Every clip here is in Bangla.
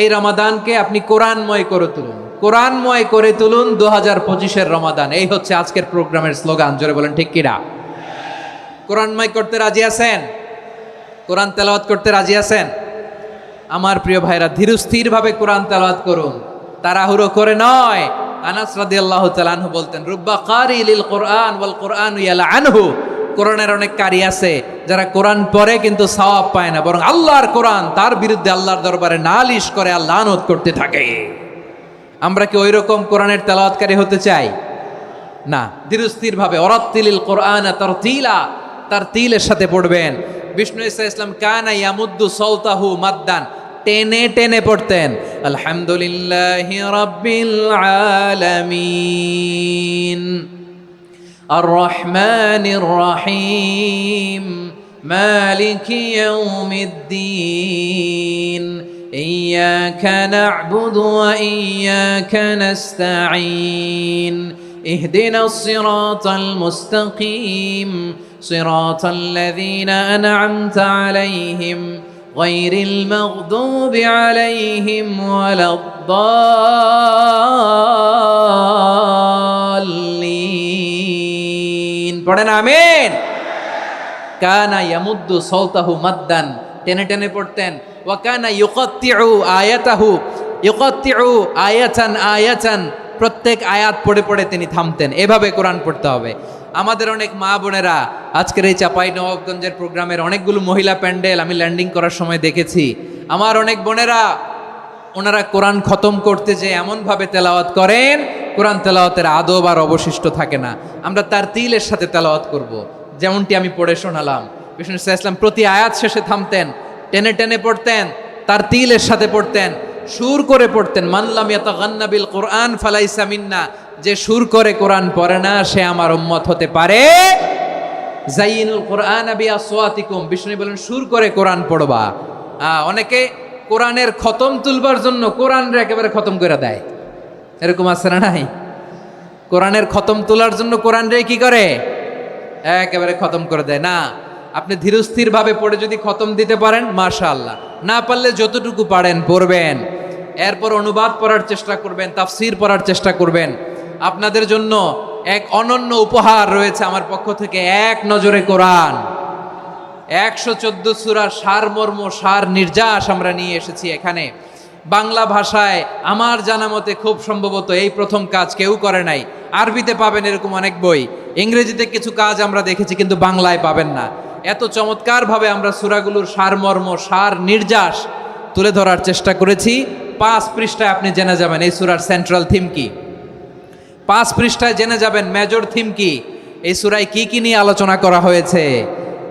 এই রমাদানকে আপনি কোরআনময় করে তুলুন, কোরআনময় করে তুলুন 2025-এর রমাদান। এই হচ্ছে আজকের প্রোগ্রামের স্লোগান। জোরে বলেন ঠিক কিনা? কোরআনময় করতে রাজি আছেন? কোরআন তেলাওয়াত করতে রাজি আছেন? আমার প্রিয় ভাইরা, ধীরস্থিরভাবে কোরআন তেলাওয়াত করুন, তাড়াহুড়ো করে নয়। আনাস রাদিয়াল্লাহু তাআলা আনহু বলতেন, রুব্বা কারি লিল কোরআন ওয়াল কোরআনু ইয়ালআনহু। কোরআনের অনেক কারি আছে যারা কোরআন পড়ে কিন্তু সওয়াব পায় না, বরং আল্লাহর কোরআন তার বিরুদ্ধে আল্লাহর দরবারে নালিশ করে আর লানত করতে থাকে। আমরা কি ওইরকম কোরআনের তেলাওয়াতকারী হতে চাই? না। ধীরস্থিরভাবে ওয়ারাত্তিলিল কোরআন তারতিলা, তারতিলের সাথে পড়বেন। বিষ্ণু ঈসা ইসলাম কানা ইয়ামুদ্দু সাওতাহু মাদ্দান, টেনে টেনে পড়তেন। আলহামদুলিল্লাহি রাব্বিল আলামিন আর রহমানির রহিম মালিকি ইয়াউমিদ্দিন ইয়্যাকা না'বুদু ওয়া ইয়্যাকা নাস্তাঈন ইহদিনাস সিরাতাল মুস্তাকিম সিরাতাল লাযীনা আন'আমতা আলাইহিম গায়রিল মাগদুবি আলাইহিম ওয়ালাদ-দাল্লিন। পড়েন আমিন। কানা ইয়ামুদ্দু সাওতাহু মাদ্দান, টেনে টেনে পড়তেন। ওয়া কানা ইউকাত্তিউ আয়াতাহু, ইউকাত্তিউ আয়াতান আয়াতান, প্রত্যেক আয়াত পড়ে পড়ে তিনি থামতেন। এভাবে কোরআন পড়তে হবে। আমাদের অনেক মা বোনেরা আজকের এই চাঁপাইনবাবগঞ্জের প্রোগ্রামের অনেকগুলো মহিলা প্যান্ডেল আমি ল্যান্ডিং করার সময় দেখেছি। আমার অনেক বোনেরা ওনারা কোরআন খতম করতে যে এমনভাবে তেলাওয়াত করেন, কোরআন তেলাওয়াতের আদব আর অবশিষ্ট থাকে না। আমরা তার তিলের সাথে তেলাওয়াত করব, যেমনটি আমি পড়ে শোনালাম। বিষ্ণু ইসলাম প্রতি আয়াত শেষে থামতেন, টেনে টেনে পড়তেন, তার তিলের সাথে পড়তেন, সুর করে পড়তেন। মানলাম ইয়াতাগান্না বিল কোরআন ফালাইসা মিন্না, যে সুর করে কোরআন পড়ে না সে আমার উম্মত হতে পারে। জাইনুল কোরআন বিআসওয়াতিকুম, বিষ্ণু বলেন সুর করে কোরআন পড়বা। অনেকে কোরআনের খতম তুলবার জন্য কোরআনরে একেবারে খতম করে দেয়, এরকম আছে না নাই? কোরআনের খতম তোলার জন্য কোরআনরে কি করে? একেবারে খতম করে দেয়। না, আপনি ধীরস্থিরভাবে পড়ে যদি খতম দিতে পারেন মাশাআল্লাহ, না পারলে যতটুকু পারেন পড়বেন। এরপর অনুবাদ পড়ার চেষ্টা করবেন, তাফসির পড়ার চেষ্টা করবেন। আপনাদের জন্য এক অনন্য উপহার রয়েছে আমার পক্ষ থেকে, এক নজরে কোরআন। 114 সূরার সারমর্ম, সার নির্যাস আমরা নিয়ে এসেছি এখানে। বাংলা ভাষায় আমার জানা মতে খুব সম্ভবত এই প্রথম কাজ কেউ করে নাই। আরবিতে পাবেন এরকম অনেক বই, ইংরেজিতে কিছু কাজ আমরা দেখেছি, কিন্তু বাংলায় পাবেন না। এত চমৎকারভাবে আমরা সূরাগুলোর সারমর্ম, সার নির্যাস তুলে ধরার চেষ্টা করেছি। 5 পৃষ্ঠায় আপনি জেনে যাবেন এই সূরার সেন্ট্রাল থিম কি। 5 পৃষ্ঠায় জেনে যাবেন মেজর থিম কি, এই সূরায় কি কি নিয়ে আলোচনা করা হয়েছে,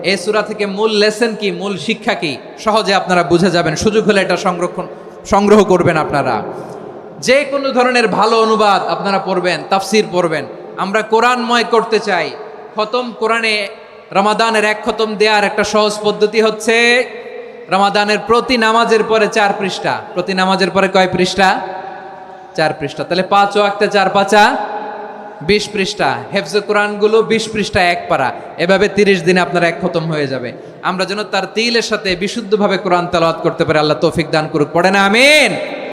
এই সূরা থেকে মূল লেসন কি, মূল শিক্ষা কি, সহজে আপনারা বুঝে যাবেন। সুযোগ হলে এটা সংগ্রহ করবেন। আপনারা যে কোনো ধরনের ভালো অনুবাদ আপনারা পড়বেন, তাফসির পড়বেন। আমরা কোরআনময় করতে চাই। খতম কোরআনে রমাদানের 1 খতম দেওয়ার একটা সহজ পদ্ধতি হচ্ছে রমাদানের প্রতি নামাজের পরে 4 পৃষ্ঠা। প্রতি নামাজের পরে কয় পৃষ্ঠা? 4 পৃষ্ঠা। তাহলে 5 ওয়াক্তে 4 পাঁচা 20 পৃষ্ঠা। হেফজে কোরআনগুলো 20 পৃষ্ঠা 1 পারা। এভাবে 30 দিনে আপনার 1 খতম হয়ে যাবে। আমরা যেন তার তিলের সাথে বিশুদ্ধভাবে কোরআন তেলাওয়াত করতে পারি। আল্লাহ তৌফিক দান করুক। পড়েন আমিন।